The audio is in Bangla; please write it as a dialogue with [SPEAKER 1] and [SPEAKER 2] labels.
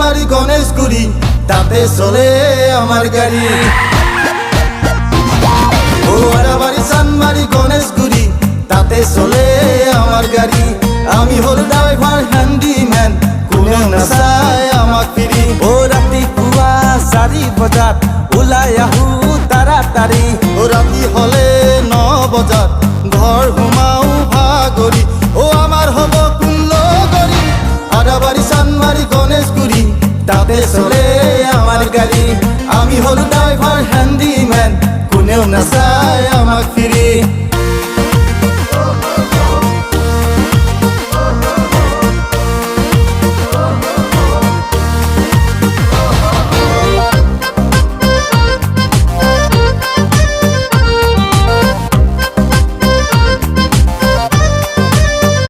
[SPEAKER 1] চানমারি গণেশগুড়ি তাতে চলে আমার গাড়ি ও আড়াবাড়ি চানমারি গণেশগুড়ি তাতে চলে আমার গাড়ি আমি হল ড্রাইভার হ্যান্ডিম্যান কোনেও না চায় আমাক ফিরি
[SPEAKER 2] ও ৰাতিপুৱা 4 বজাত ওলাই আহো তাড়াতাড়ি
[SPEAKER 1] ও রাতি হলে 9 বজাত ঘর ঘুমাও ভাগরি ও আমার হব কুল্লগড়ি আড়াবাড়ি চানমারি গণেশগুড়ি তাতে চলে আমার গাড়ি আমি হল ড্রাইভার হ্যান্ডিম্যান কোনেও না চায় আমাক ফিরি